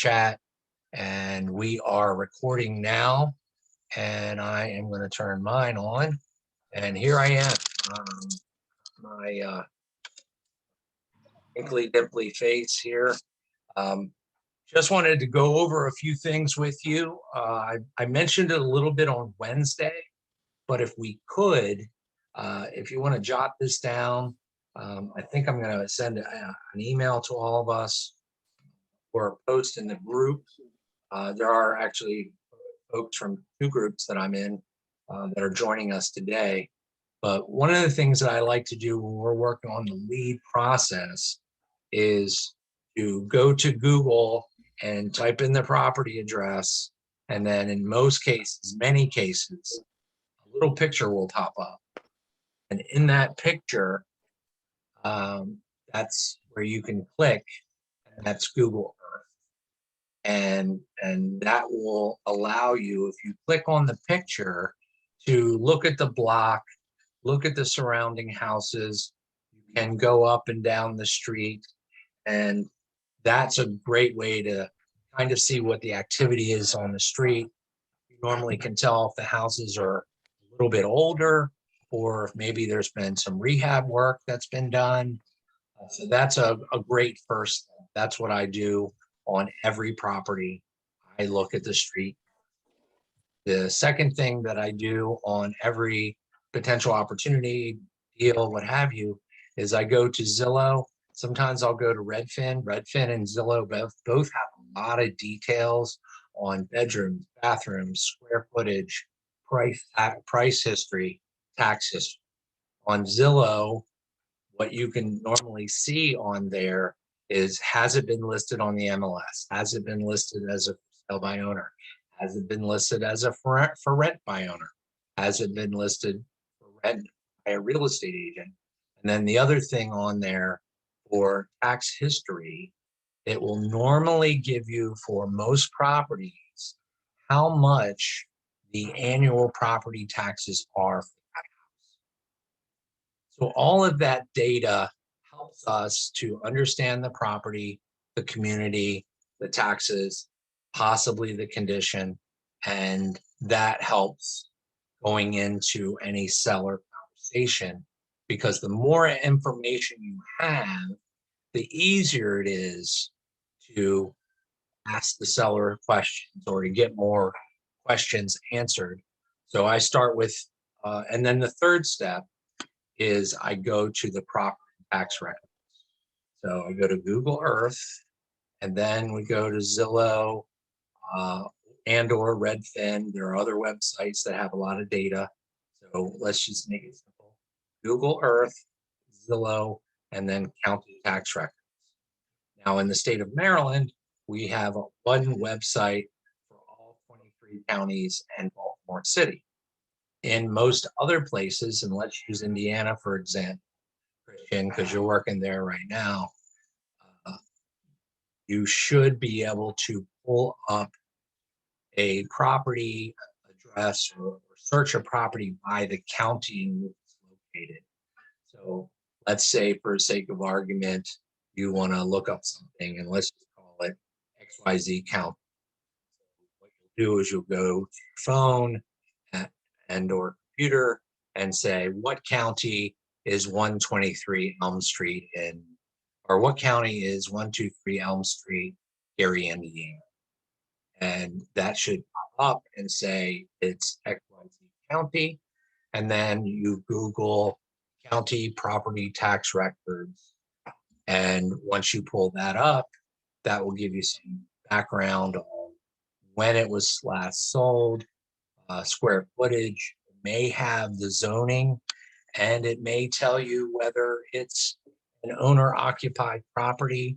chat, and we are recording now, and I am going to turn mine on, and here I am. My twinkly dimply face here. Just wanted to go over a few things with you. I mentioned it a little bit on Wednesday, but if we could, if you want to jot this down, I think I'm going to send an email to all of us or a post in the group. There are actually folks from 2 groups that I'm in that are joining us today. But one of the things that I like to do when we're working on the lead process is to go to Google and type in the property address. And then in most cases, many cases, a little picture will pop up. And in that picture, that's where you can click, and that's Google Earth. And that will allow you, if you click on the picture, to look at the block, look at the surrounding houses. You can go up and down the street, and that's a great way to kind of see what the activity is on the street. You normally can tell if the houses are a little bit older, or if maybe there's been some rehab work that's been done. So that's a great first step. That's what I do on every property. I look at the street. The second thing that I do on every potential opportunity, deal, what have you, is I go to Zillow. Sometimes I'll go to Redfin. Redfin and Zillow both have a lot of details on bedrooms, bathrooms, square footage, price history, tax history. On Zillow, what you can normally see on there is, has it been listed on the MLS? Has it been listed as a sale by owner? Has it been listed as a for rent by owner? Has it been listed for rent by a real estate agent? And then the other thing on there for tax history, it will normally give you, for most properties, how much the annual property taxes are for that house. So all of that data helps us to understand the property, the community, the taxes, possibly the condition, and that helps going into any seller conversation, because the more information you have, the easier it is to ask the seller questions or to get more questions answered. So I start with, and then the third step is I go to the property tax records. So I go to Google Earth, and then we go to Zillow and or Redfin. There are other websites that have a lot of data. So let's just make it simple. Google Earth, Zillow, and then county tax records. Now in the state of Maryland, we have one website for all 23 counties and Baltimore City. In most other places, and let's use Indiana for example, Christian, because you're working there right now, you should be able to pull up a property address or search a property by the county in which it's located. So let's say, for the sake of argument, you want to look up something, and let's just call it XYZ County. So what you'll do is you'll go to your phone and or computer and say, what county is 123 Elm Street in, or what county is 123 Elm Street, Gary, Indiana? And that should pop up and say it's XYZ County. And then you Google county property tax records. And once you pull that up, that will give you some background on when it was last sold, square footage. It may have the zoning, and it may tell you whether it's an owner occupied property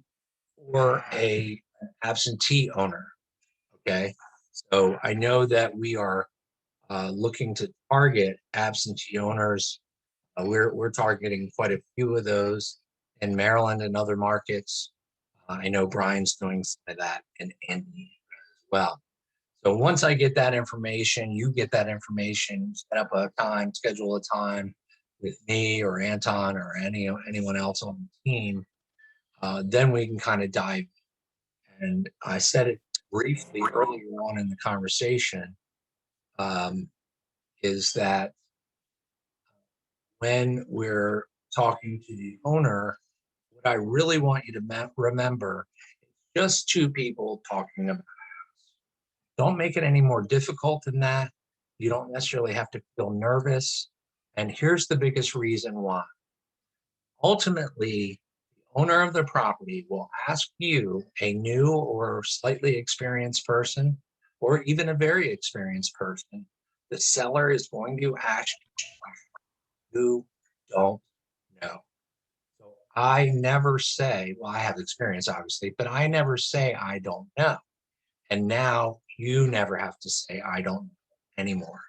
or an absentee owner. Okay, so I know that we are looking to target absentee owners. We're targeting quite a few of those in Maryland and other markets. I know Brian's doing some of that in Indiana as well. So once I get that information, you get that information, set up a time, schedule a time with me or Anton or anyone else on the team, then we can kind of dive And I said it briefly earlier on in the conversation, um, is that when we're talking to the owner, what I really want you to remember is just two people talking about it. Don't make it any more difficult than that. You don't necessarily have to feel nervous. And here's the biggest reason why. Ultimately, the owner of the property will ask you, a new or slightly experienced person, or even a very experienced person, the seller is going to ask you, don't know. So I never say, well, I have experience, obviously, but I never say I don't know. And now you never have to say I don't know anymore.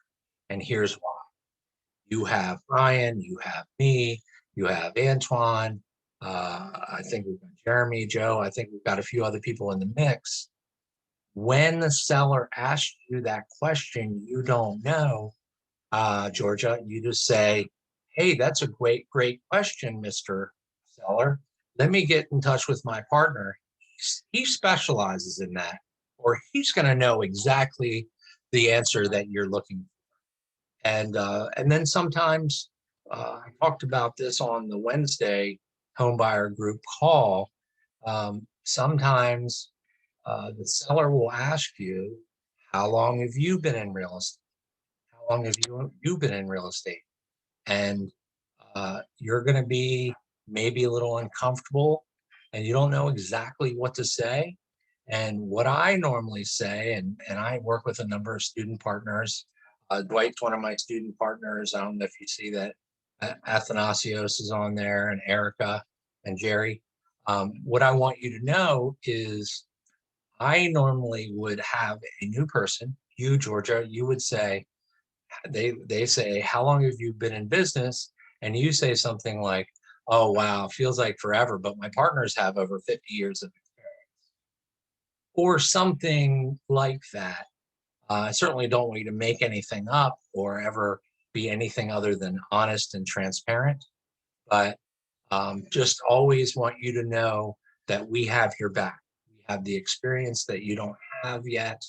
And here's why. You have Brian, you have me, you have Antoine. I think we've got Jeremy, Joe. I think we've got a few other people in the mix. When the seller asks you that question, you don't know, Georgia, you just say, hey, that's a great question, Mr. Seller. Let me get in touch with my partner. He specializes in that, or he's going to know exactly the answer that you're looking for. And then sometimes I talked about this on the Wednesday homebuyer group call. Sometimes the seller will ask you, how long have you been in real estate? How long have you been in real estate? And you're going to be maybe a little uncomfortable and you don't know exactly what to say. And what I normally say, and I work with a number of student partners. Dwight's one of my student partners. I don't know if you see that. Athanasios is on there, and Erica and Jerry. What I want you to know is I normally would have a new person, you, Georgia, you would say, they say, how long have you been in business? And you say something like, oh, wow, feels like forever, but my partners have over 50 years of experience, or something like that. I certainly don't want you to make anything up or ever be anything other than honest and transparent, but just always want you to know that we have your back. We have the experience that you don't have yet,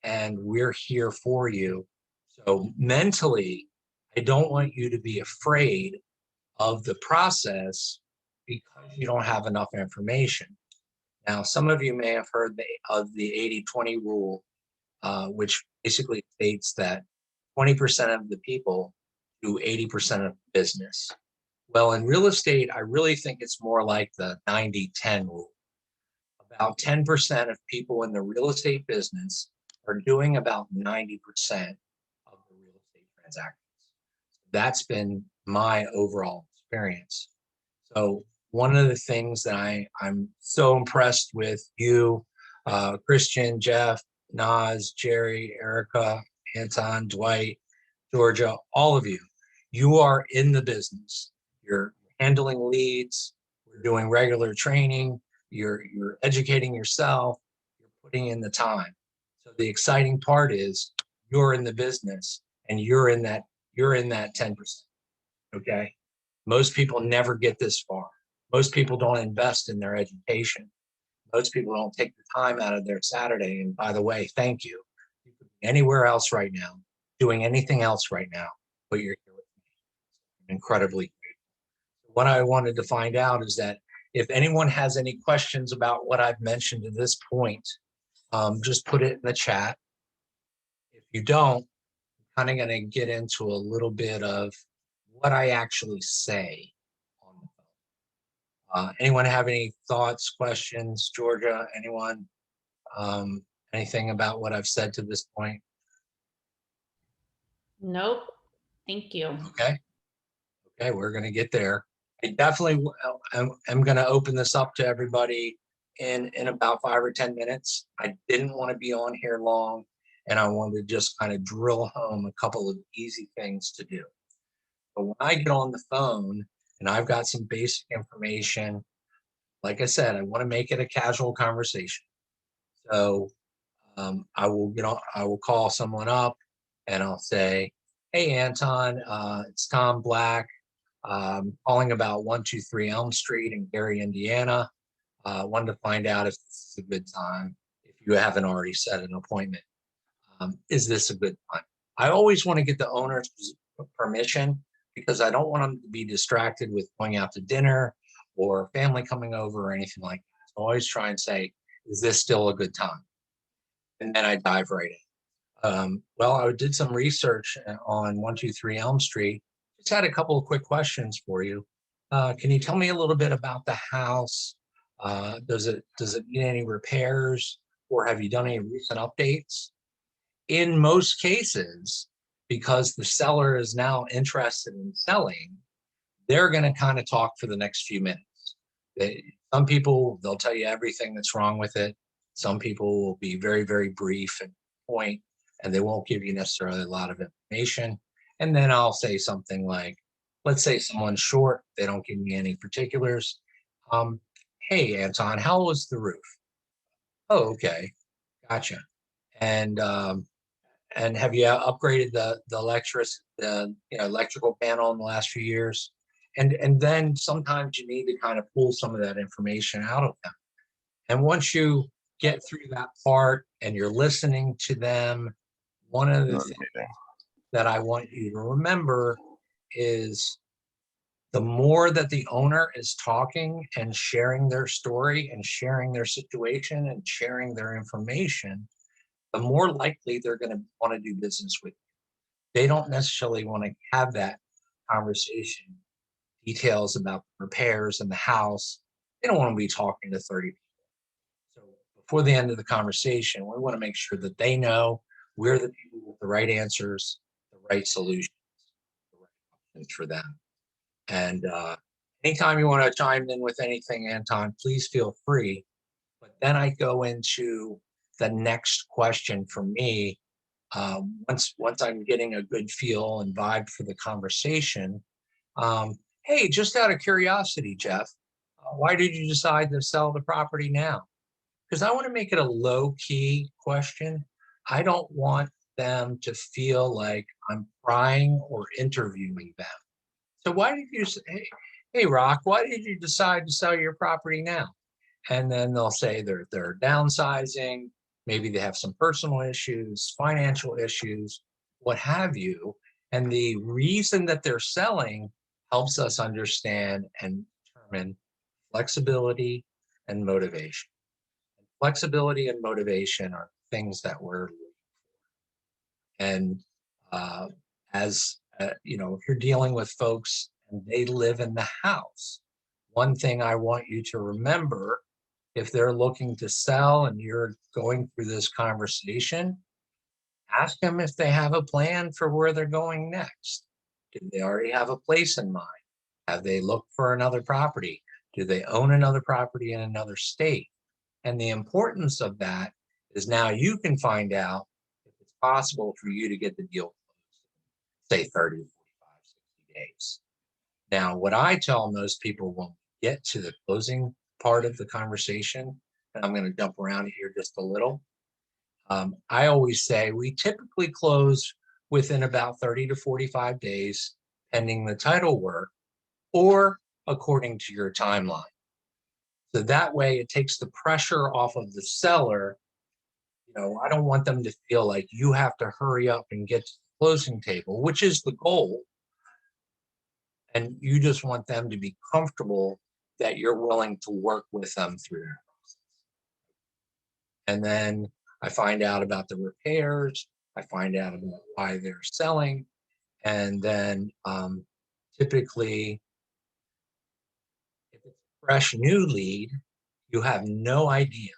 and we're here for you. So mentally, I don't want you to be afraid of the process because you don't have enough information. Now, some of you may have heard of the 80-20 rule, which basically states that 20% of the people do 80% of the business. Well, in real estate, I really think it's more like the 90-10 rule. About 10% of people in the real estate business are doing about 90% of the real estate transactions. That's been my overall experience. So one of the things that I'm so impressed with you, Christian, Jeff, Naz, Jerry, Erica, Anton, Dwight, Georgia, all of you, you are in the business. You're handling leads. We're doing regular training. You're educating yourself. You're putting in the time. So the exciting part is you're in the business and you're in that 10%. Okay. Most people never get this far. Most people don't invest in their education. Most people don't take the time out of their Saturday. And by the way, thank you. You could be anywhere else right now, doing anything else right now, but you're here with me. I'm incredibly grateful. What I wanted to find out is that if anyone has any questions about what I've mentioned to this point, just put it in the chat. If you don't, I'm kind of going to get into a little bit of what I actually say on the phone. Anyone have any thoughts, questions? Georgia, anyone? Anything about what I've said to this point? Nope. Thank you. Okay. Okay, we're going to get there. I definitely am going to open this up to everybody in about 5 or 10 minutes. I didn't want to be on here long, and I wanted to just kind of drill home a couple of easy things to do. But when I get on the phone and I've got some basic information, like I said, I want to make it a casual conversation. So I will call someone up and I'll say, hey, Anton, it's Tom Black, calling about 123 Elm Street in Gary, Indiana. wanted to find out if this is a good time, if you haven't already set an appointment. Is this a good time? I always want to get the owner's permission because I don't want them to be distracted with going out to dinner or family coming over or anything like that. So I always try and say, is this still a good time? And then I dive right in. Well, I did some research on 123 Elm Street. Just had a couple of quick questions for you. Can you tell me a little bit about the house? Does it need any repairs, or have you done any recent updates? In most cases, because the seller is now interested in selling, they're going to kind of talk for the next few minutes. Some people, they'll tell you everything that's wrong with it. Some people will be very, very brief and point, and they won't give you necessarily a lot of information. And then I'll say something like, let's say someone's short, they don't give me any particulars. Hey, Anton, how was the roof? Oh, okay, gotcha. And have you upgraded the electrical panel in the last few years? And then sometimes you need to kind of pull some of that information out of them. And once you get through that part and you're listening to them, one of the things that I want you to remember is the more that the owner is talking and sharing their story and sharing their situation and sharing their information, the more likely they're going to want to do business with you. They don't necessarily want to have that conversation, details about repairs in the house. They don't want to be talking to 30 people. So before the end of the conversation, we want to make sure that they know we're the people with the right answers, the right solutions, the right options for them. And anytime you want to chime in with anything, Anton, please feel free. But then I go into the next question for me. Once I'm getting a good feel and vibe for the conversation, hey, just out of curiosity, Jeff, why did you decide to sell the property now? Because I want to make it a low key question. I don't want them to feel like I'm prying or interviewing them. So why did you say, hey, Rock, why did you decide to sell your property now? And then they'll say they're downsizing, maybe they have some personal issues, financial issues, what have you. And the reason that they're selling helps us understand and determine flexibility and motivation. Flexibility and motivation are things that we're looking for. And as if you're dealing with folks and they live in the house, one thing I want you to remember, if they're looking to sell and you're going through this conversation, ask them if they have a plan for where they're going next. Do they already have a place in mind? Have they looked for another property? Do they own another property in another state? And the importance of that is now you can find out if it's possible for you to get the deal closed, say 30, 45, 60 days. Now, what I tell most people when we get to the closing part of the conversation, and I'm going to jump around here just a little, I always say we typically close within about 30 to 45 days, pending the title work or according to your timeline. So that way it takes the pressure off of the seller. I don't want them to feel like you have to hurry up and get to the closing table, which is the goal. And you just want them to be comfortable that you're willing to work with them through that process. And then I find out about the repairs. I find out about why they're selling. And then typically, if it's a fresh new lead, you have no idea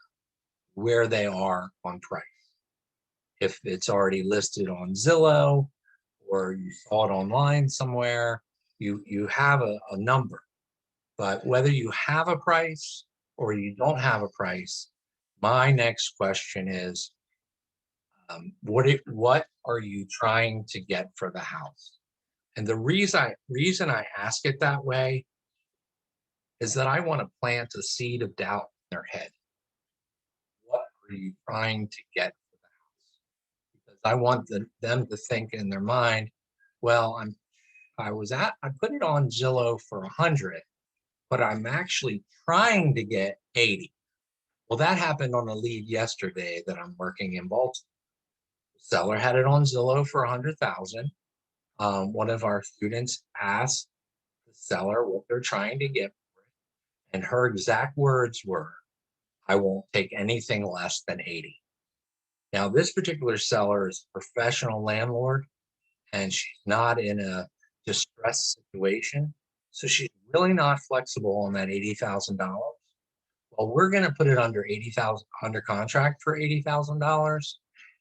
where they are on price. If it's already listed on Zillow or you saw it online somewhere, you have a number. But whether you have a price or you don't have a price, my next question is, what are you trying to get for the house? And the reason I ask it that way is that I want to plant a seed of doubt in their head. What are you trying to get for the house? Because I want them to think in their mind, well, I put it on Zillow for 100, but I'm actually trying to get 80. Well, that happened on a lead yesterday that I'm working in Baltimore. The seller had it on Zillow for 100,000. One of our students asked the seller what they're trying to get for it, and her exact words were, "I won't take anything less than 80." Now, this particular seller is a professional landlord, and she's not in a distressed situation. So she's really not flexible on that $80,000. Well, we're going to put it under 80,000 under contract for $80,000,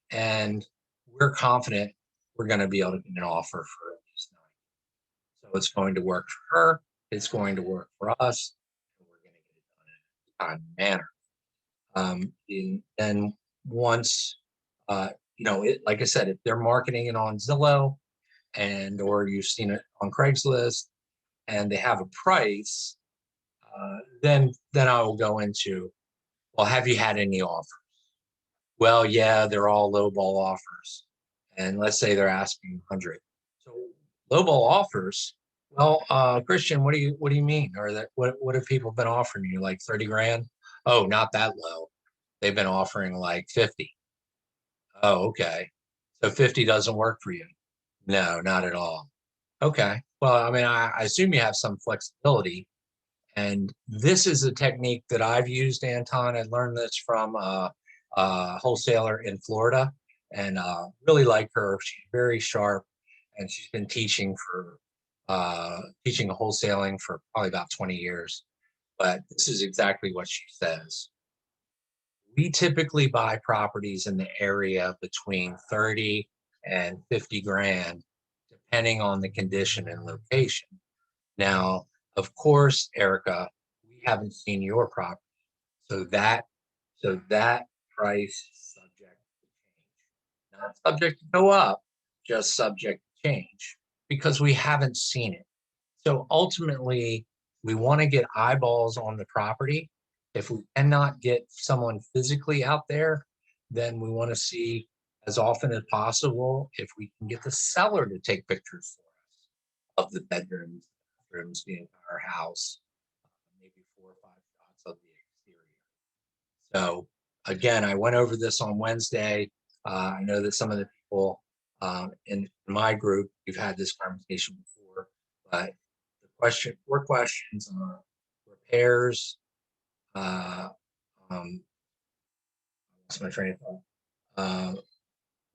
and we're confident we're going to be able to get an offer for at least 90. So it's going to work for her. It's going to work for us. And we're going to get it done in a timely manner. And then once, like I said, if they're marketing it on Zillow or you've seen it on Craigslist and they have a price, then I will go into, well, have you had any offers? Well, yeah, they're all lowball offers. And let's say they're asking 100. So lowball offers. Well, Christian, what do you mean? Or what have people been offering you, like 30 grand? Oh, not that low. They've been offering like 50. Oh, okay. So 50 doesn't work for you. No, not at all. Okay. Well, I mean, I assume you have some flexibility. And this is a technique that I've used, Anton. I learned this from a wholesaler in Florida, and really like her. She's very sharp, and she's been teaching wholesaling for probably about 20 years. But this is exactly what she says. We typically buy properties in the area between 30 and 50 grand, depending on the condition and location. Now, of course, Erica, we haven't seen your property. So that price is subject to change. Not subject to go up, just subject to change because we haven't seen it. So ultimately, we want to get eyeballs on the property. If we cannot get someone physically out there, then we want to see as often as possible if we can get the seller to take pictures for us of the bedrooms, the entire house, maybe 4 or 5 shots of the exterior. So again, I went over this on Wednesday. I know that some of the people in my group, we've had this conversation before, but the 4 questions are repairs, what's my train of thought?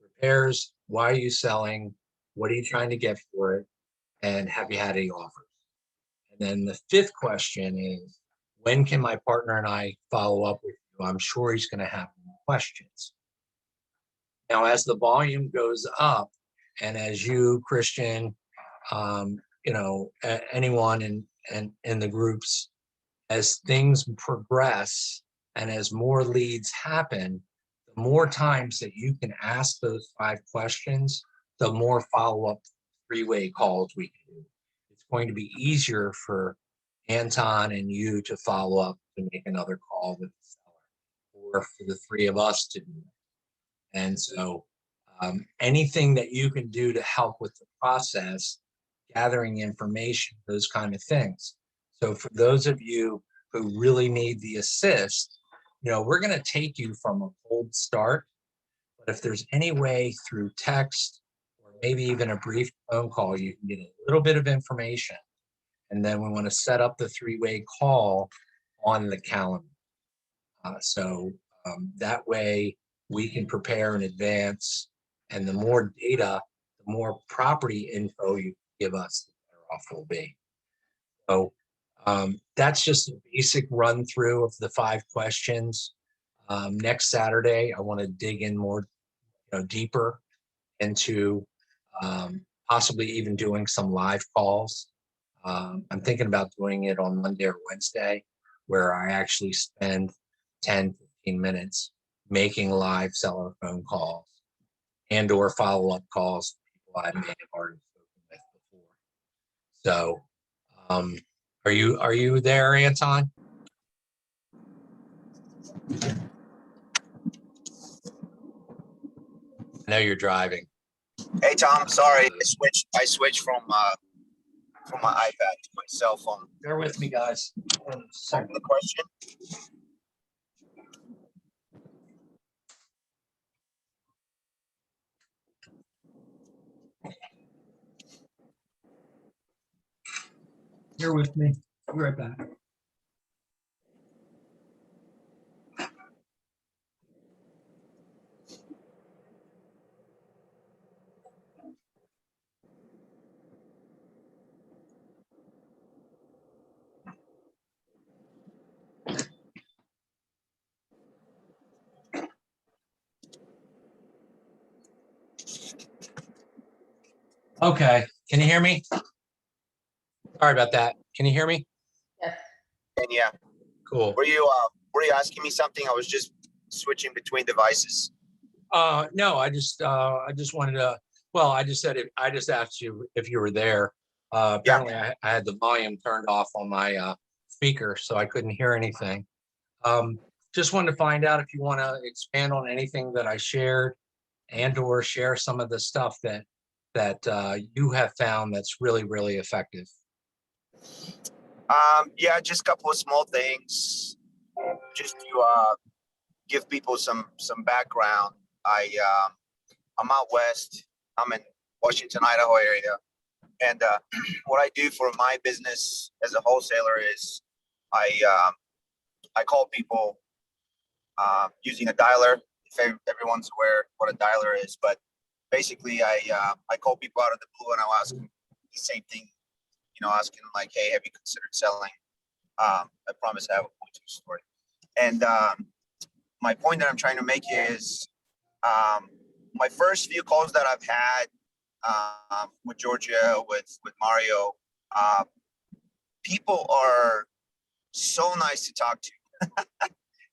Repairs, why are you selling? What are you trying to get for it? And have you had any offers? And then the 5th question is, when can my partner and I follow up with you? I'm sure he's going to have more questions. Now, as the volume goes up, and as you, Christian, anyone in the groups, as things progress and as more leads happen, the more times that you can ask those 5 questions, the more follow-up 3-way calls we can do. It's going to be easier for Anton and you to follow up to make another call with the seller, or for the 3 of us to do it. And so anything that you can do to help with the process, gathering information, those kind of things. So for those of you who really need the assist, we're going to take you from a cold start. But if there's any way through text or maybe even a brief phone call, you can get a little bit of information. And then we want to set up the 3-way call on the calendar. So that way we can prepare in advance. And the more data, the more property info you give us, the better off we'll be. So that's just a basic run through of the 5 questions. Next Saturday, I want to dig in more, deeper into possibly even doing some live calls. I'm thinking about doing it on Monday or Wednesday, where I actually spend 10, 15 minutes making live seller phone calls and or follow-up calls to people I may have already spoken with before. So are you there, Anton? I know you're driving. Hey Tom, sorry, I switched from my iPad to my cell phone. Bear with me, guys. The question? Bear with me. Be right back. Okay, can you hear me? Sorry about that. Can you hear me? Yes. And yeah, Cool. were you asking me something? I was just switching between devices. No, I just wanted to, well, I just said, I just asked you if you were there. Apparently I had the volume turned off on my speaker, so I couldn't hear anything. Just wanted to find out if you want to expand on anything that I shared and or share some of the stuff that you have found that's really, really effective. Yeah, just a couple of small things, just to give people some background. I'm out west. I'm in Washington, Idaho area, and what I do for my business as a wholesaler is I call people using a dialer. If everyone's aware what a dialer is, but basically I call people out of the blue and I'll ask them the same thing. Asking them like, "Hey, have you considered selling?" I promise I have a point to the story. And my point that I'm trying to make is my first few calls that I've had with Georgia, with Mario, people are so nice to talk to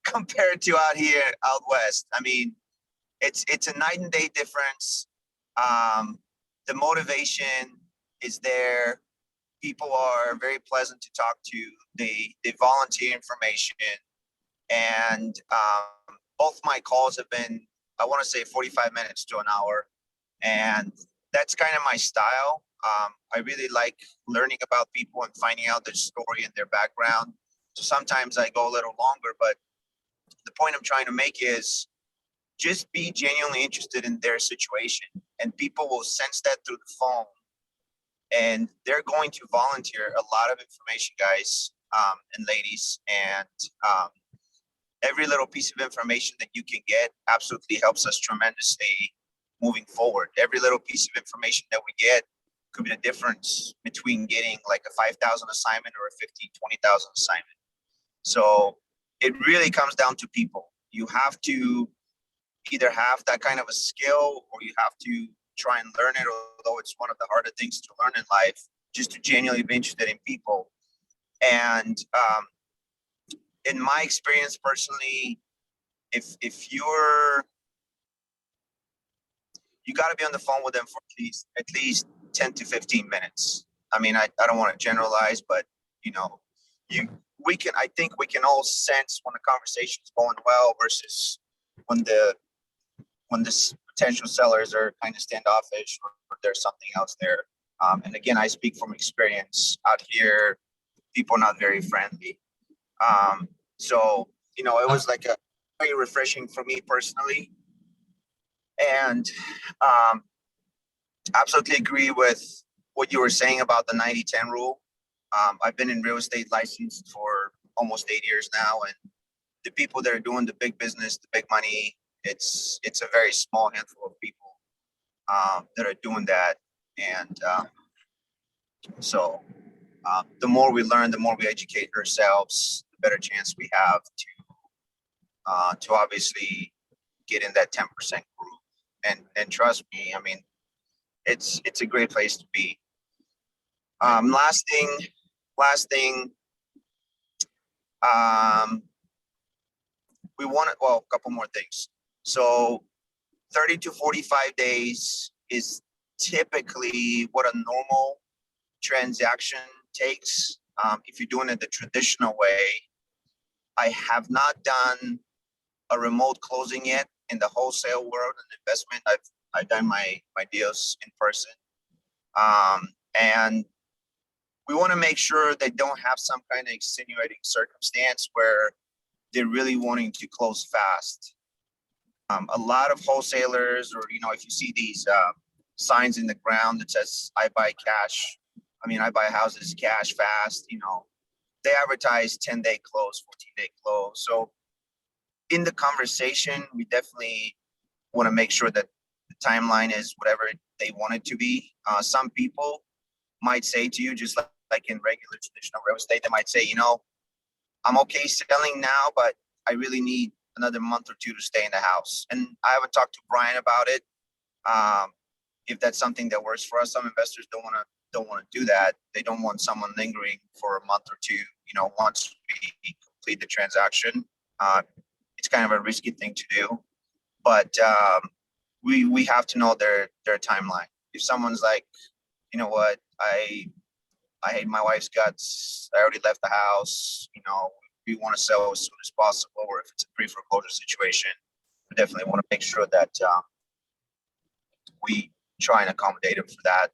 compared to out west. I mean, it's a night and day difference. The motivation is there. People are very pleasant to talk to. They volunteer information, and both my calls have been, I want to say, 45 minutes to an hour, and that's kind of my style. I really like learning about people and finding out their story and their background. So sometimes I go a little longer, but the point I'm trying to make is just be genuinely interested in their situation, and people will sense that through the phone, and they're going to volunteer a lot of information, guys and ladies, and every little piece of information that you can get absolutely helps us tremendously moving forward. Every little piece of information that we get could be the difference between getting like a 5,000 assignment or a 15, 20,000 assignment. So it really comes down to people. You have to either have that kind of a skill, or you have to try and learn it, although it's one of the harder things to learn in life, just to genuinely be interested in people. And in my experience personally, if you got to be on the phone with them for at least 10 to 15 minutes. I mean, I don't want to generalize, but I think we can all sense when the conversation is going well versus when the potential sellers are kind of standoffish, or there's something else there. And again, I speak from experience. Out here, people are not very friendly. So it was like a very refreshing for me personally. And absolutely agree with what you were saying about the 90-10 rule. I've been in real estate licensed for almost 8 years now, and the people that are doing the big business, the big money, it's a very small handful of people that are doing that. And so the more we learn, the more we educate ourselves, the better chance we have to obviously get in that 10% group. And trust me, I mean, it's a great place to be. Last thing, we wanted, well, a couple more things. So 30 to 45 days is typically what a normal transaction takes. If you're doing it the traditional way. I have not done a remote closing yet in the wholesale world and investment. I've done my deals in person. And we want to make sure they don't have some kind of extenuating circumstance where they're really wanting to close fast. A lot of wholesalers, or if you see these signs in the ground that says "I buy cash," I mean, I buy houses cash fast, you know, they advertise 10-day close, 14-day close. So in the conversation, we definitely want to make sure that the timeline is whatever they want it to be. Some people might say to you, just like in regular traditional real estate, they might say, you know, I'm okay selling now, but I really need another month or two to stay in the house. And I haven't talked to Brian about it. If that's something that works for us, some investors don't want to do that. They don't want someone lingering for a month or two. You know, once we complete the transaction, it's kind of a risky thing to do. But we have to know their timeline. If someone's like, you know what, I hate my wife's guts. I already left the house. You know, we want to sell as soon as possible, or if it's a pre-foreclosure situation, we definitely want to make sure that we try and accommodate them for that.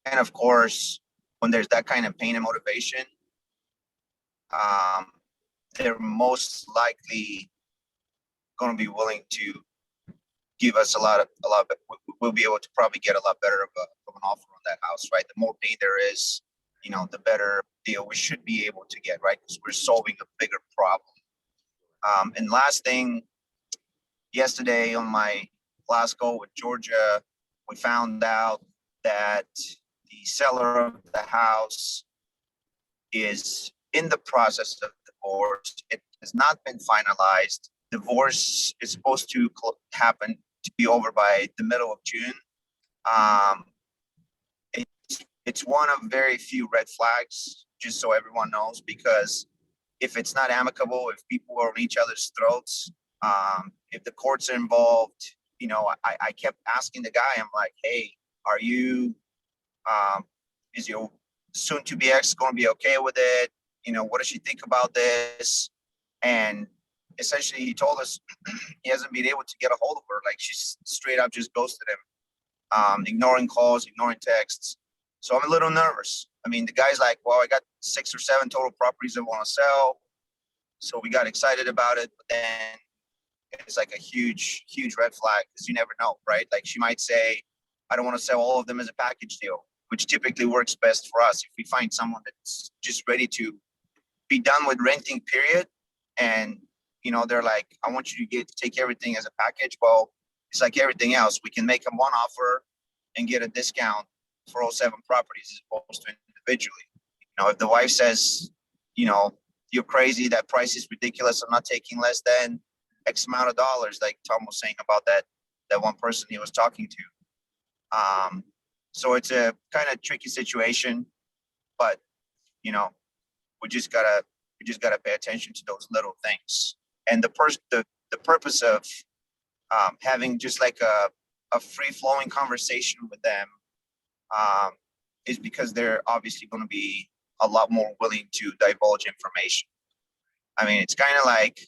And of course, when there's that kind of pain and motivation, they're most likely going to be willing to give us a lot. We'll be able to probably get a lot better of an offer on that house, right? The more pain there is, you know, the better deal we should be able to get, right? Because we're solving a bigger problem. And last thing, yesterday on my last call with Georgia, we found out that the seller of the house is in the process of divorce. It has not been finalized. Divorce is supposed to happen to be over by the middle of June. It's one of very few red flags, just so everyone knows, because if it's not amicable, if people are on each other's throats, if the courts are involved, you know, I kept asking the guy, I'm like, hey, are you, is your soon to be ex going to be okay with it? You know, what does she think about this? And essentially he told us he hasn't been able to get a hold of her. Like, she's straight up just ghosted him, ignoring calls, ignoring texts. So I'm a little nervous. I mean, the guy's like, well, I got 6 or 7 total properties I want to sell. So we got excited about it, but then it's like a huge red flag, because you never know, right? Like, she might say, I don't want to sell all of them as a package deal, which typically works best for us. If we find someone that's just ready to be done with renting, period, and, you know, they're like, I want you to take everything as a package. Well, it's like everything else. We can make them one offer and get a discount for all 7 properties as opposed to individually. You know, if the wife says, you know, you're crazy, that price is ridiculous, I'm not taking less than X amount of dollars, like Tom was saying about that one person he was talking to. So it's a kind of tricky situation, but, you know, we just gotta pay attention to those little things. And the purpose of having just like a free flowing conversation with them is because they're obviously going to be a lot more willing to divulge information. I mean, it's kind of like,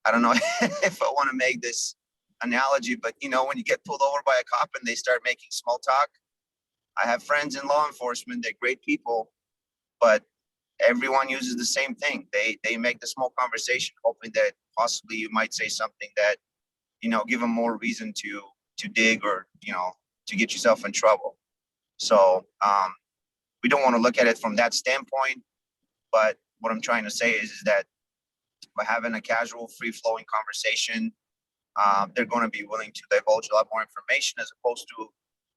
I don't know if I want to make this analogy, but, you know, when you get pulled over by a cop and they start making small talk, I have friends in law enforcement, they're great people, but everyone uses the same thing. They make the small conversation, hoping that possibly you might say something that, you know, give them more reason to dig, or, you know, to get yourself in trouble. So we don't want to look at it from that standpoint, but what I'm trying to say is that by having a casual, free-flowing conversation, they're going to be willing to divulge a lot more information, as opposed to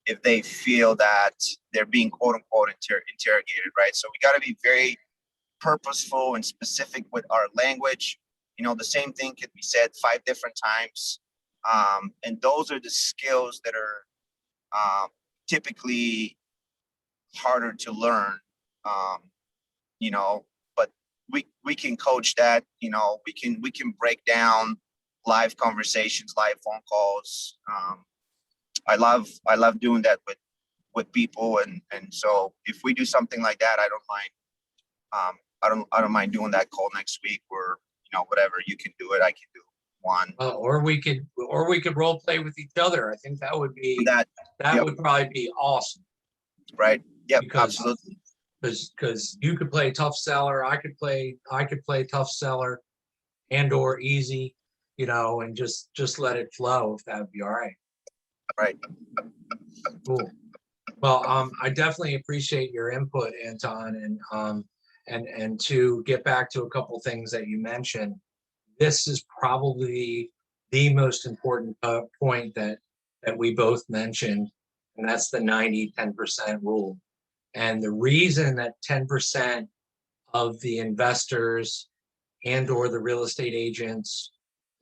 if they feel that they're being quote-unquote interrogated, right? So we got to be very purposeful and specific with our language. You know, the same thing could be said 5 different times. And those are the skills that are typically harder to learn, you know, but we can coach that. You know, we can break down live conversations, live phone calls. I love doing that with people, and so if we do something like that, I don't mind. I don't mind doing that call next week, or, you know, whatever. You can do it, I can do one. Or we could role play with each other. I think that would be, That that yep. would probably be awesome. Right? Yep, Because- absolutely. Because you could play tough seller, I could play tough seller, and or easy, you know, and just let it flow, if that would be all right. Right. Cool. Well, I definitely appreciate your input, Anton, and to get back to a couple things that you mentioned, this is probably the most important point that we both mentioned, and that's the 90-10% rule. And the reason that 10% of the investors and or the real estate agents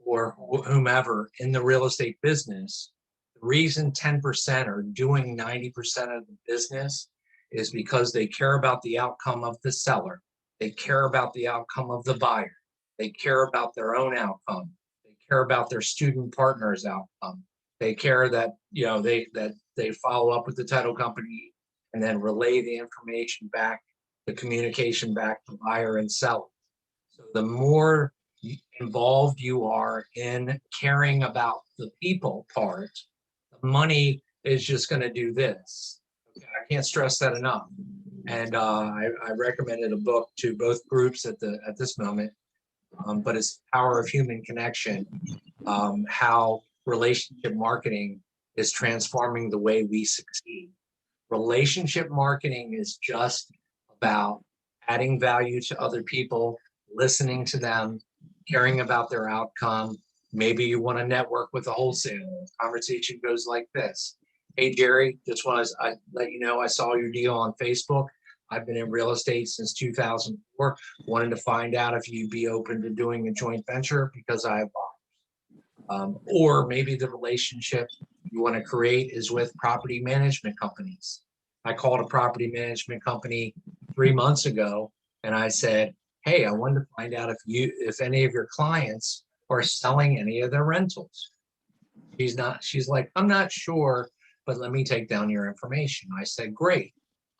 or whomever in the real estate business, the reason 10% are doing 90% of the business is because they care about the outcome of the seller. They care about the outcome of the buyer. They care about their own outcome. They care about their student partner's outcome. They care that, you know, they follow up with the title company and then relay the information back, the communication back to buyer and seller. So the more involved you are in caring about the people part, the money is just going to do this. Okay, I can't stress that enough. And I recommended a book to both groups at this moment, but it's Power of Human Connection, how relationship marketing is transforming the way we succeed. Relationship marketing is just about adding value to other people, listening to them, caring about their outcome. Maybe you want to network with a wholesaler. Conversation goes like this. Hey, Jerry, just want to let you know I saw your deal on Facebook. I've been in real estate since 2004. Wanted to find out if you'd be open to doing a joint venture because I have buyers. Or maybe the relationship you want to create is with property management companies. I called a property management company 3 months ago and I said, hey, I wanted to find out if any of your clients are selling any of their rentals. She's like, I'm not sure, but let me take down your information. I said, great.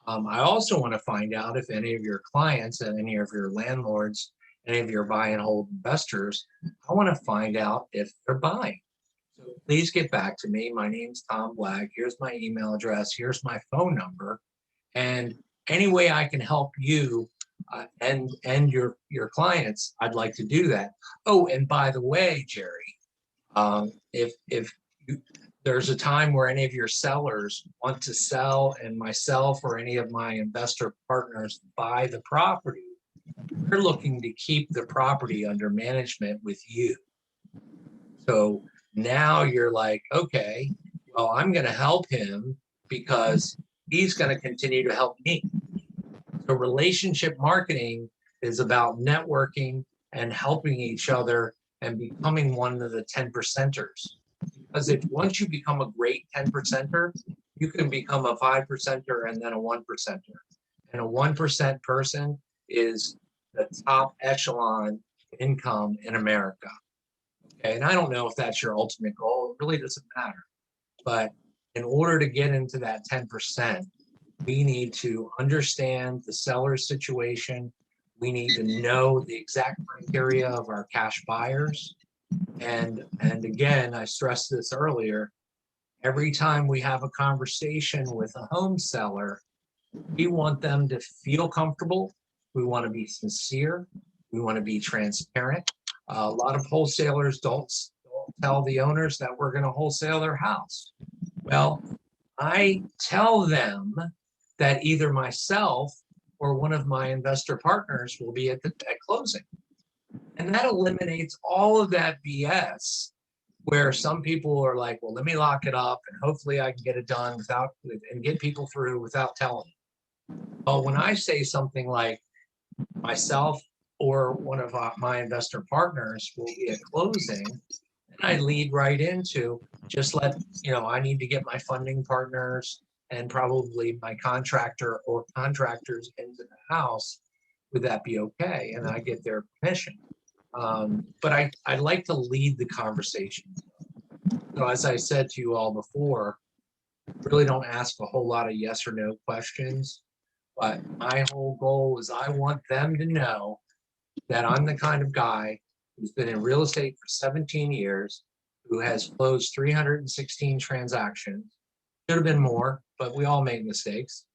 I also want to find out if any of your clients and any of your landlords, any of your buy and hold investors, I want to find out if they're buying. So please get back to me. My name's Tom Black. Here's my email address. Here's my phone number. And any way I can help you and your clients, I'd like to do that. Oh, and by the way, Jerry, if there's a time where any of your sellers want to sell and myself or any of my investor partners buy the property, they're looking to keep the property under management with you. So now you're like, okay, well, I'm going to help him because he's going to continue to help me. So relationship marketing is about networking and helping each other and becoming one of the 10 percenters. Because if once you become a great 10 percenter, you can become a 5 percenter and then a 1 percenter. And a 1% person is the top echelon income in America. Okay, and I don't know if that's your ultimate goal. It really doesn't matter. But in order to get into that 10%, we need to understand the seller's situation. We need to know the exact criteria of our cash buyers. And again, I stressed this earlier, every time we have a conversation with a home seller, we want them to feel comfortable. We want to be sincere. We want to be transparent. A lot of wholesalers don't tell the owners that we're going to wholesale their house. Well, I tell them that either myself or one of my investor partners will be at closing. And that eliminates all of that BS where some people are like, well, let me lock it up and hopefully I can get it done and get people through without telling. Well, when I say something like myself or one of my investor partners will be at closing, and I lead right into just I need to get my funding partners and probably my contractor or contractors into the house. Would that be okay? And I get their permission. But I like to lead the conversation. So as I said to you all before, really don't ask a whole lot of yes or no questions. But my whole goal is I want them to know that I'm the kind of guy who's been in real estate for 17 years, who has closed 316 transactions. Should have been more, but we all make mistakes.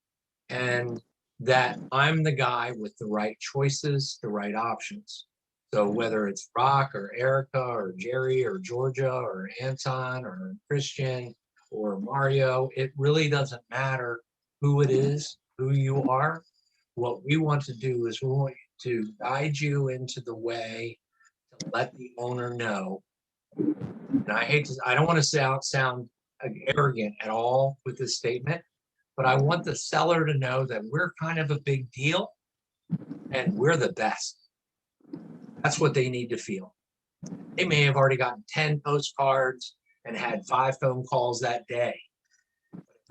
And that I'm the guy with the right choices, the right options. So whether it's Rock or Erica or Jerry or Georgia or Anton or Christian or Mario, it really doesn't matter who it is, who you are. What we want to do is we want to guide you into the way to let the owner know. And I don't want to sound arrogant at all with this statement, but I want the seller to know that we're kind of a big deal and we're the best. That's what they need to feel. They may have already gotten 10 postcards and had 5 phone calls that day.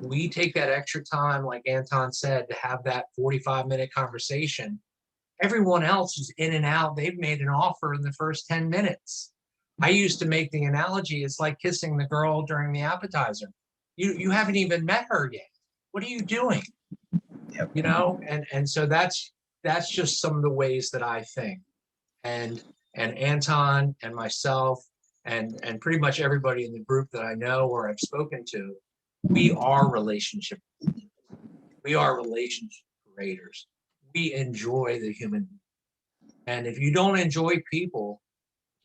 We take that extra time, like Anton said, to have that 45-minute conversation. Everyone else is in and out. They've made an offer in the first 10 minutes. I used to make the analogy, it's like kissing the girl during the appetizer. You haven't even met her yet. What are you doing? Yep. You know, and so that's just some of the ways that I think. And Anton and myself and pretty much everybody in the group that I know or I've spoken to, we are relationship creators. We enjoy the human being. And if you don't enjoy people,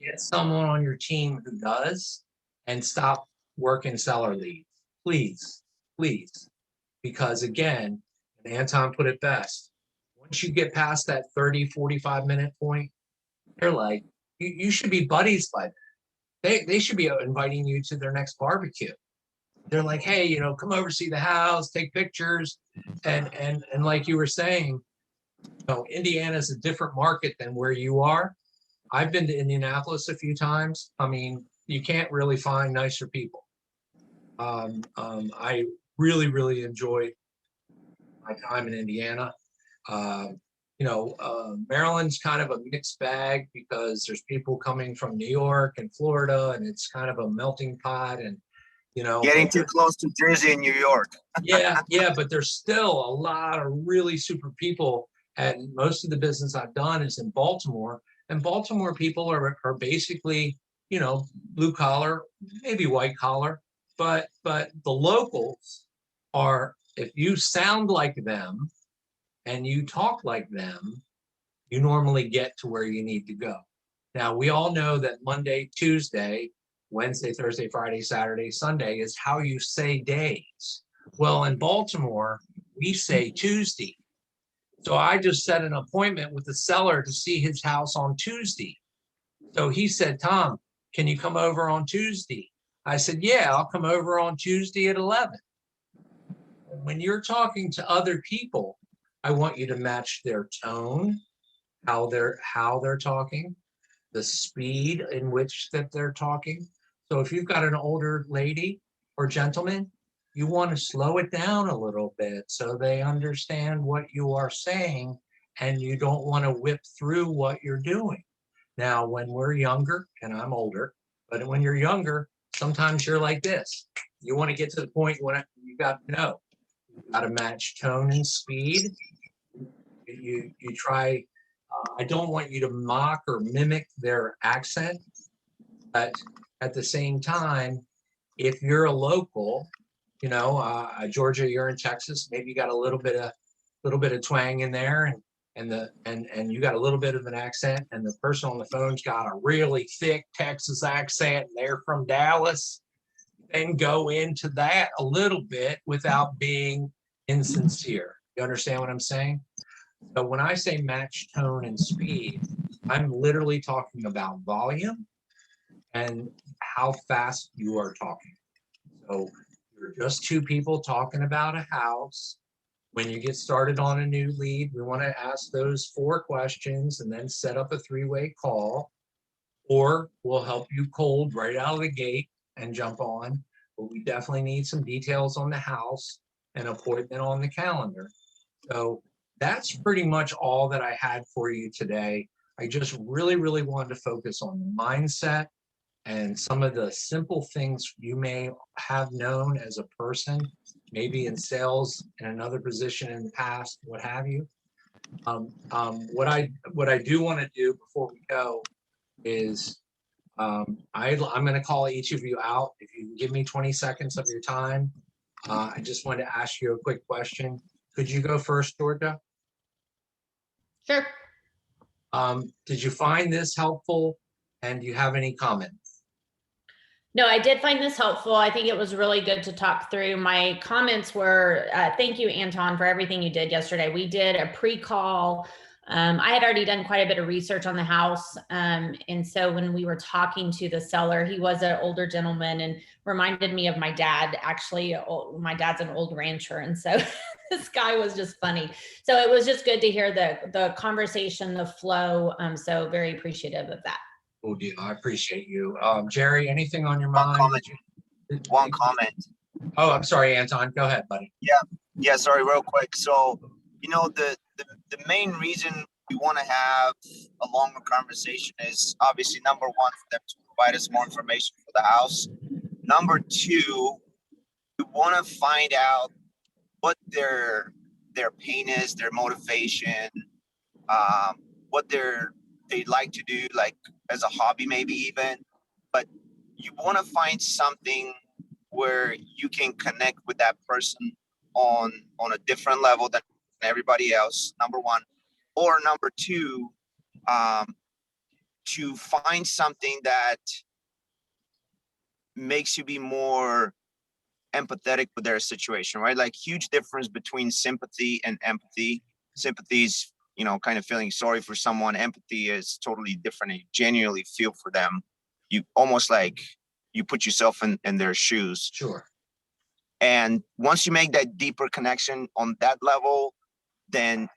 get someone on your team who does and stop working seller leads. Please, please. Because again, and Anton put it best, once you get past that 30, 45-minute point, they're like, you should be buddies by then. They should be inviting you to their next barbecue. They're like, hey, you know, come over, see the house, take pictures. And like you were saying, you know, Indiana is a different market than where you are. I've been to Indianapolis a few times. I mean, you can't really find nicer people. I really, really enjoyed my time in Indiana. You know, Maryland's kind of a mixed bag because there's people coming from New York and Florida, and it's kind of a melting pot. And you know, Getting too close to Jersey and New York. yeah, but there's still a lot of really super people. And most of the business I've done is in Baltimore, and Baltimore people are basically, you know, blue collar, maybe white collar, but the locals are, if you sound like them and you talk like them, you normally get to where you need to go. Now, we all know that Monday, Tuesday, Wednesday, Thursday, Friday, Saturday, Sunday is how you say days. Well, in Baltimore, we say Tuesday. So I just set an appointment with the seller to see his house on Tuesday. So he said, Tom, can you come over on Tuesday? I said, yeah, I'll come over on Tuesday at 11. When you're talking to other people, I want you to match their tone, how they're talking, the speed in which that they're talking. So if you've got an older lady or gentleman, you want to slow it down a little bit so they understand what you are saying, and you don't want to whip through what you're doing. Now, when we're younger, and I'm older, but when you're younger, sometimes you're like this. You want to get to the point when you got to know. You got to match tone and speed. You try. I don't want you to mock or mimic their accent, but at the same time, if you're a local, you know, Georgia, you're in Texas, maybe you got a little bit of twang in there, and you got a little bit of an accent, and the person on the phone's got a really thick Texas accent, and they're from Dallas, then go into that a little bit without being insincere. You understand what I'm saying? So when I say match tone and speed, I'm literally talking about volume and how fast you are talking. So you're just two people talking about a house. When you get started on a new lead, we want to ask those 4 questions and then set up a 3-way call, or we'll help you cold right out of the gate and jump on. But we definitely need some details on the house and appointment on the calendar. So that's pretty much all that I had for you today. I just really, really wanted to focus on the mindset and some of the simple things you may have known as a person, maybe in sales in another position in the past, what have you. What I do want to do before we go is I'm going to call each of you out. If you can give me 20 seconds of your time, I just wanted to ask you a quick question. Could you go first, Georgia? Sure. Did you find this helpful, and do you have any comments? No, I did find this helpful. I think it was really good to talk through. My comments were, thank you, Anton, for everything you did yesterday. We did a pre-call. I had already done quite a bit of research on the house. And so when we were talking to the seller, he was an older gentleman and reminded me of my dad. Actually, my dad's an old rancher. And so this guy was just funny. So it was just good to hear the conversation, the flow. So very appreciative of that. Cool deal. I appreciate you. Jerry, anything on your One mind? comment. One comment. Oh, I'm sorry, Anton. Go ahead, buddy. Yeah, sorry, real quick. So, you know, the main reason we want to have a longer conversation is obviously number one, for them to provide us more information for the house. Number two, we want to find out what their pain is, their motivation, what they like to do, like as a hobby, maybe even. But you want to find something where you can connect with that person on a different level than everybody else. Number one, or number two, to find something that makes you be more empathetic with their situation, right? Like huge difference between sympathy and empathy. Sympathy is, you know, kind of feeling sorry for someone. Empathy is totally different. You genuinely feel for them. You almost like you put yourself in their shoes. Sure. And once you make that deeper connection on that level, then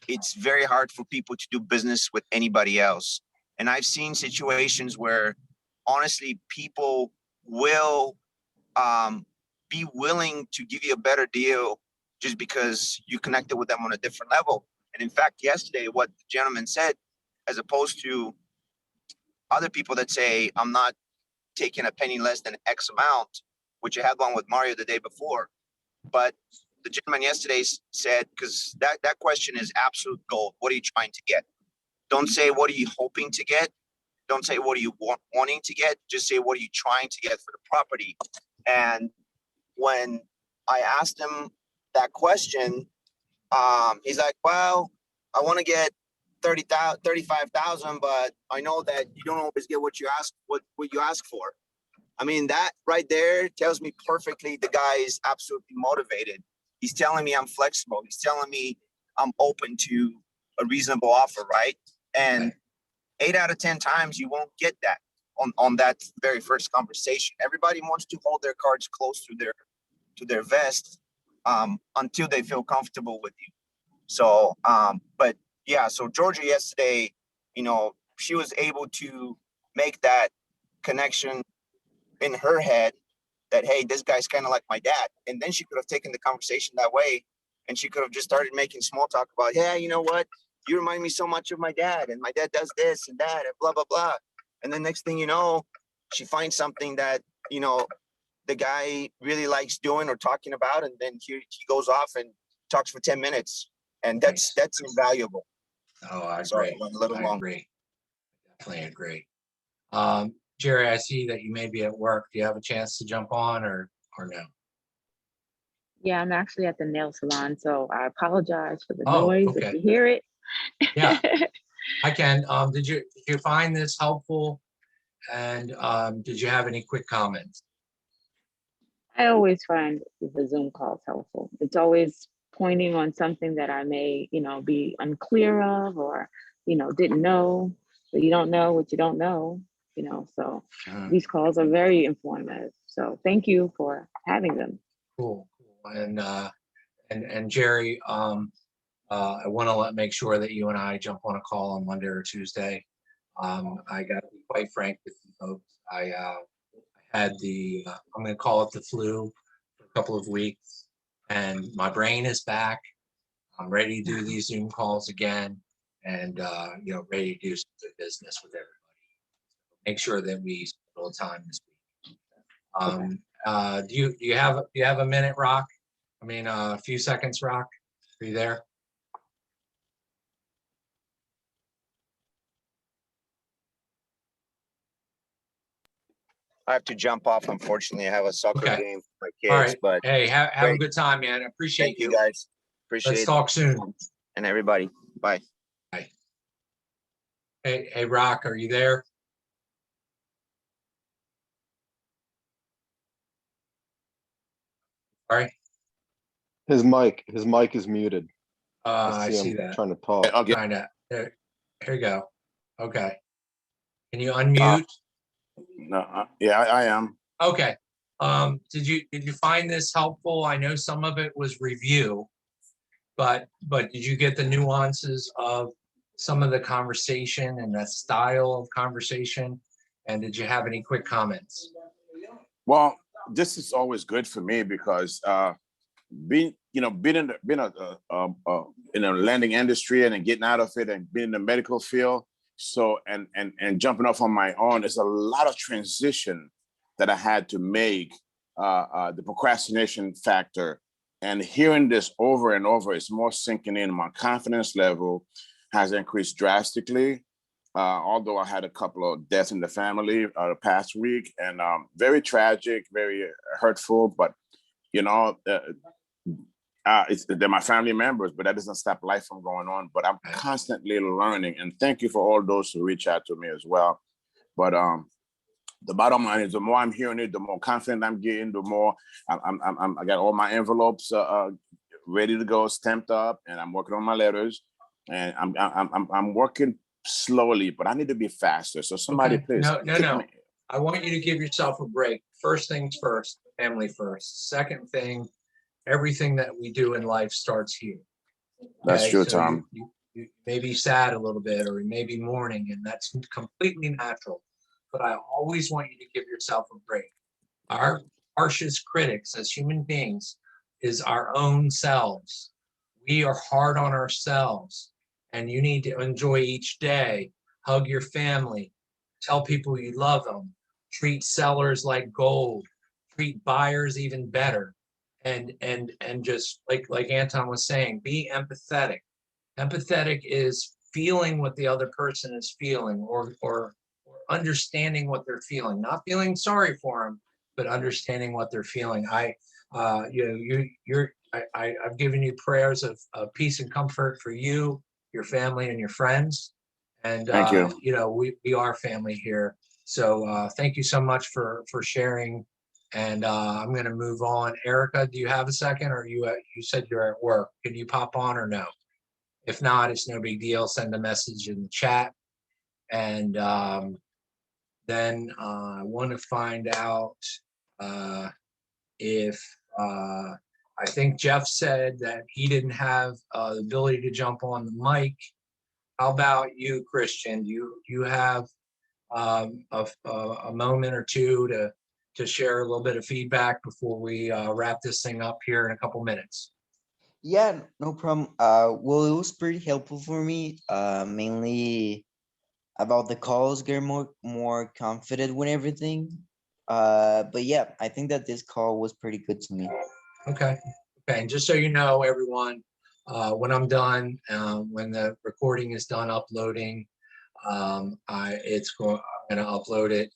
it's very hard for people to do business with anybody else. And I've seen situations where honestly, people will be willing to give you a better deal just because you connected with them on a different level. And in fact, yesterday, what the gentleman said, as opposed to other people that say, I'm not taking a penny less than X amount, which I had one with Mario the day before. But the gentleman yesterday said, because that question is absolute gold. What are you trying to get? Don't say, what are you hoping to get? Don't say, what are you wanting to get? Just say, what are you trying to get for the property? And when I asked him that question, he's like, well, I want to get 35,000, but I know that you don't always get what you ask, what you ask for. I mean, that right there tells me perfectly the guy is absolutely motivated. He's telling me I'm flexible. He's telling me I'm open to a reasonable offer, right? And 8 out of 10 times you won't get that on that very first conversation. Everybody wants to hold their cards close to their vest until they feel comfortable with you. So, but yeah, so Georgia yesterday, you know, she was able to make that connection in her head that, hey, this guy's kind of like my dad. And then she could have taken the conversation that way, and she could have just started making small talk about, yeah, you know what? You remind me so much of my dad, and my dad does this and that and blah, blah, blah. And then next thing you know, she finds something that, you know, the guy really likes doing or talking about, and then he goes off and talks for 10 minutes. And that's invaluable. Oh, I Sorry, agree. I went a little I long. agree. Definitely agree. Jerry, I see that you may be at work. Do you have a chance to jump on or no? Yeah, I'm actually at the nail salon, so I apologize for the Oh, noise okay. if you hear it. Yeah, I can. Did you find this helpful? And did you have any quick comments? I always find the Zoom calls helpful. It's always pointing on something that I may, be unclear of or, didn't know. So you don't know what you don't know, so these calls are very informative. So thank you for having them. Cool. And Jerry, I want to make sure that you and I jump on a call on Monday or Tuesday. I got to be quite frank with you folks. I had I'm going to call it the flu for a couple of weeks, and my brain is back. I'm ready to do these Zoom calls again, and ready to do some good business with everybody. Make sure that we schedule time this week. Do you have a minute, Rock? I mean, a few seconds, Rock. Are you there? I have to jump off. Unfortunately, I have a soccer Okay. game for my All kids. right. But Hey, have a great. good time, man. I appreciate Thank you guys. Appreciate Let's it. talk soon. And everybody. Bye. Hey, Rock, are you there? Sorry. His mic is muted. I see him that. trying to talk. Okay. Trying to, here you go. Okay. Can you Uh, unmute? No, yeah, I am. Okay. Did you find this helpful? I know some of it was review, but did you get the nuances of some of the conversation and the style of conversation? And did you have any quick comments? Well, this is always good for me because being in a lending industry and then getting out of it and being in the medical field, so and jumping off on my own, there's a lot of transition that I had to make. The procrastination factor, and hearing this over and over, it's more sinking in. My confidence level has increased drastically. Although I had a couple of deaths in the family the past week, and very tragic, very hurtful. But you know, they're my family members, but that doesn't stop life from going on. But I'm constantly learning, and thank you for all those who reach out to me as well. But the bottom line is, the more I'm hearing it, the more confident I'm getting. The more I got all my envelopes ready to go, stamped up, and I'm working on my letters, and I'm working slowly, but I need to be faster. So somebody, Okay. please. No. I want you to give yourself a break. First things first, family first. Second thing, everything that we do in life starts here. That's Okay? true, So Tom. you may be sad a little bit, or you may be mourning, and that's completely natural. But I always want you to give yourself a break. Our harshest critics as human beings is our own selves. We are hard on ourselves, and you need to enjoy each day. Hug your family, tell people you love them, treat sellers like gold, treat buyers even better, and just like Anton was saying, be empathetic. Empathetic is feeling what the other person is feeling, or understanding what they're feeling, not feeling sorry for them, but understanding what they're feeling. I've given you prayers of peace and comfort for you, your family, and your friends. And Thank you. we are family here. So thank you so much for sharing. And I'm going to move on. Erica, do you have a second, or you said you're at work? Can you pop on or no? If not, it's no big deal. Send a message in the chat. And then I want to find out if I think Jeff said that he didn't have the ability to jump on the mic. How about you, Christian? Do you have a moment or two to share a little bit of feedback before we wrap this thing up here in a couple minutes? Yeah, no problem. Well, it was pretty helpful for me, mainly about the calls, get more confident with everything. But yeah, I think that this call was pretty good to me. Okay. And just so you know, everyone, when I'm done, when the recording is done uploading, I'm gonna upload it.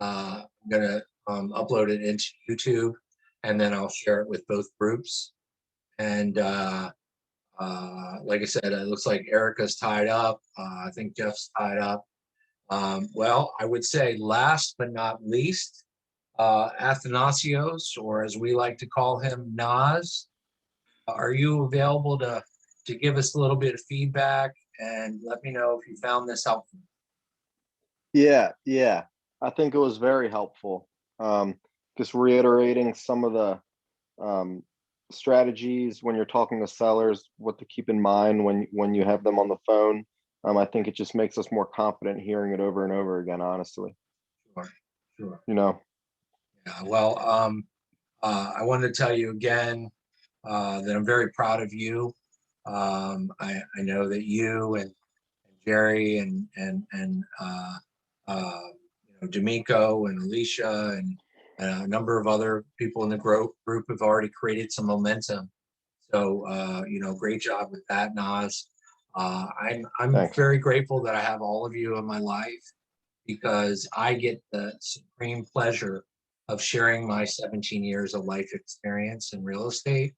I'm gonna upload it into YouTube, and then I'll share it with both groups. And like I said, it looks like Erica's tied up. I think Jeff's tied up. Well, I would say last but not least, Athanasios, or as we like to call him, Nas. Are you available to give us a little bit of feedback and let me know if you found this helpful? Yeah. I think it was very helpful. Just reiterating some of the strategies when you're talking to sellers, what to keep in mind when you have them on the phone. I think it just makes us more confident hearing it over and over again, honestly. Sure. Yeah, well, I wanted to tell you again that I'm very proud of you. I know that you and Jerry and D'Amico and Alicia and a number of other people in the group have already created some momentum. So great job with that, Nas. I'm Thanks. very grateful that I have all of you in my life, because I get the supreme pleasure of sharing my 17 years of life experience in real estate.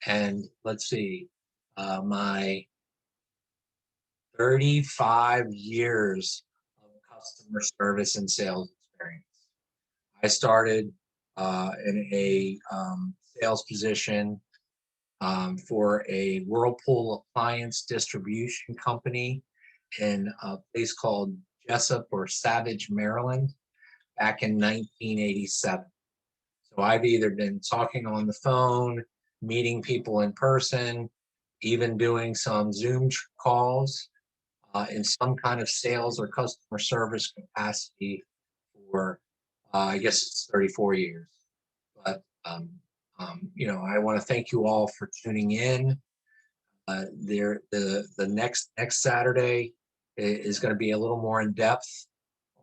And let's see, my 35 years of customer service and sales experience. I started in a sales position for a Whirlpool appliance distribution company in a place called Jessup or Savage, Maryland, back in 1987. So I've either been talking on the phone, meeting people in person, even doing some Zoom calls in some kind of sales or customer service capacity for, I guess it's 34 years. But, you know, I want to thank you all for tuning in. The next Saturday is going to be a little more in depth.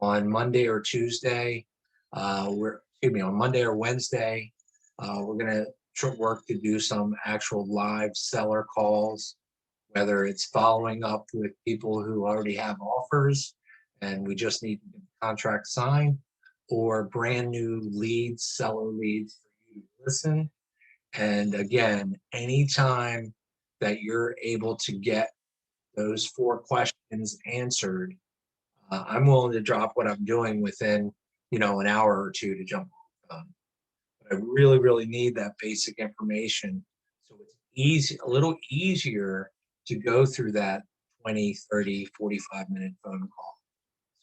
On Monday or Tuesday, on Monday or Wednesday, we're going to work to do some actual live seller calls, whether it's following up with people who already have offers and we just need to get the contract signed, or brand new leads, seller leads for you to listen. And again, anytime that you're able to get those 4 questions answered, I'm willing to drop what I'm doing within, you know, an hour or 2 to jump on. But I really, really need that basic information. So it's easy, a little easier to go through that 20, 30, 45-minute phone call.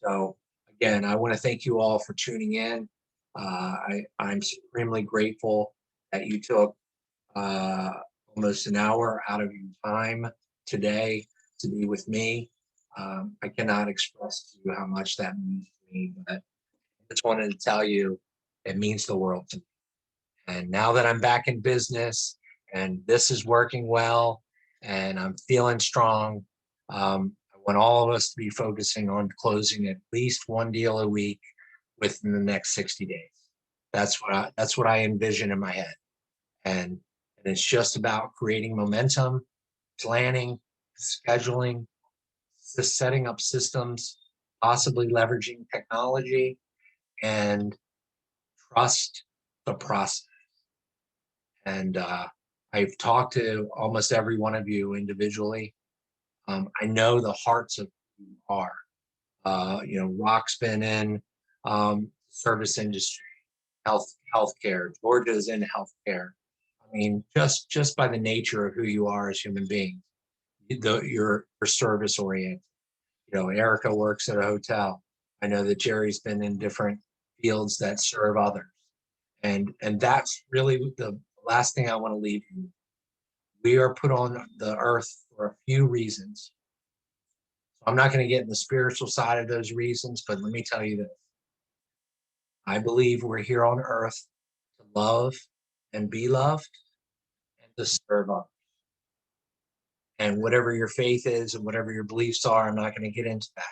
So again, I want to thank you all for tuning in. I'm supremely grateful that you took almost an hour out of your time today to be with me. I cannot express to you how much that means to me, but I just wanted to tell you it means the world to me. And now that I'm back in business and this is working well and I'm feeling strong, I want all of us to be focusing on closing at least 1 deal a week within the next 60 days. That's what I envision in my head. And it's just about creating momentum, planning, scheduling, setting up systems, possibly leveraging technology, and trust the process. And I've talked to almost every one of you individually. I know the hearts of who you are. You know, Rock's been in service industry, healthcare. Georgia's in healthcare. I mean, just by the nature of who you are as human beings, you're service oriented. You know, Erica works at a hotel. I know that Jerry's been in different fields that serve others. And that's really the last thing I want to leave you. We are put on the earth for a few reasons. So I'm not going to get in the spiritual side of those reasons, but let me tell you this. I believe we're here on earth to love and be loved and to serve others. And whatever your faith is and whatever your beliefs are, I'm not going to get into that.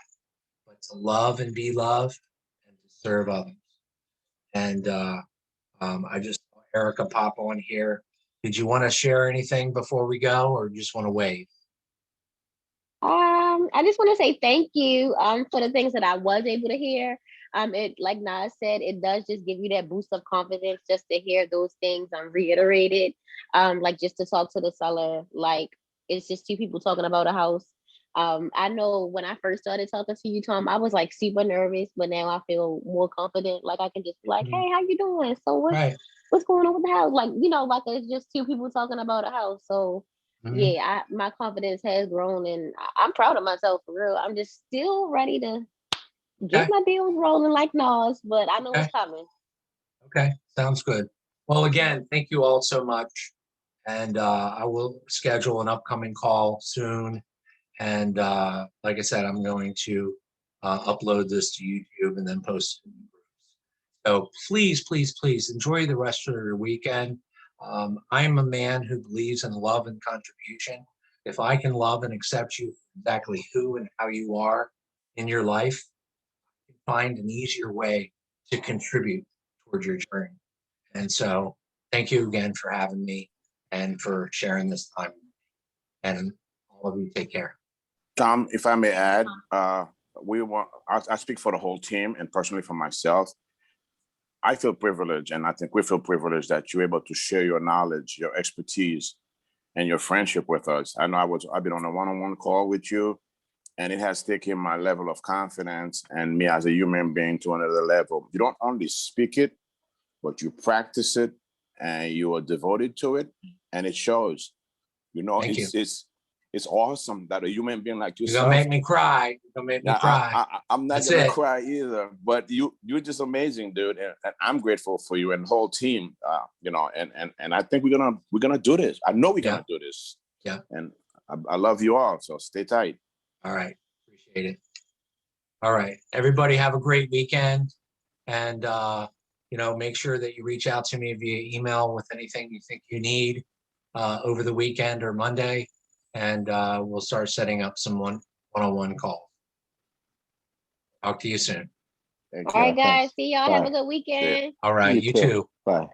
But to love and be loved and to serve others. And I just saw Erica pop on here. Did you want to share anything before we go, or just want to wave? I just want to say thank you for the things that I was able to hear. It, like Nas said, it does just give you that boost of confidence just to hear those things reiterated. Like just to talk to the seller, like it's just 2 people talking about a house. I know when I first started talking to you, Tom, I was like super nervous, but now I feel more confident. Like I can just be like, hey, how you doing? So what's going on with the house? Like, you know, like it's just 2 people talking about a house. So yeah, my confidence has grown and I'm proud of myself for real. I'm just still ready to get my deals rolling like Nas, but I know it's coming. Okay, sounds good. Well, again, thank you all so much. And I will schedule an upcoming call soon. And like I said, I'm going to upload this to YouTube and then post it in the groups. So please, please, please enjoy the rest of your weekend. I'm a man who believes in love and contribution. If I can love and accept you for exactly who and how you are in your life, you can find an easier way to contribute towards your journey. And so thank you again for having me and for sharing this time. And all of you take care. Tom, if I may add, I speak for the whole team and personally for myself. I feel privileged, and I think we feel privileged that you're able to share your knowledge, your expertise, and your friendship with us. I know I've been on a one-on-one call with you, and it has taken my level of confidence and me as a human being to another level. You don't only speak it, but you practice it and you are devoted to it, and it shows. You know, Thank you. it's awesome that a human being like You're yourself. gonna make me cry. You're gonna make me Now, cry. I'm not That's gonna it. cry either, but you're just amazing, dude, and I'm grateful for you and the whole team. You know, and I think we're gonna do this. I know we're gonna do this. Yeah. And I love you all, so stay tight. All right, appreciate it. All right, everybody have a great weekend, and you know, make sure that you reach out to me via email with anything you think you need over the weekend or Monday, and we'll start setting up some one-on-one calls. Talk to you soon. Thank All you. right, guys. See y'all. Have a Bye. good weekend. All right, you too. Bye.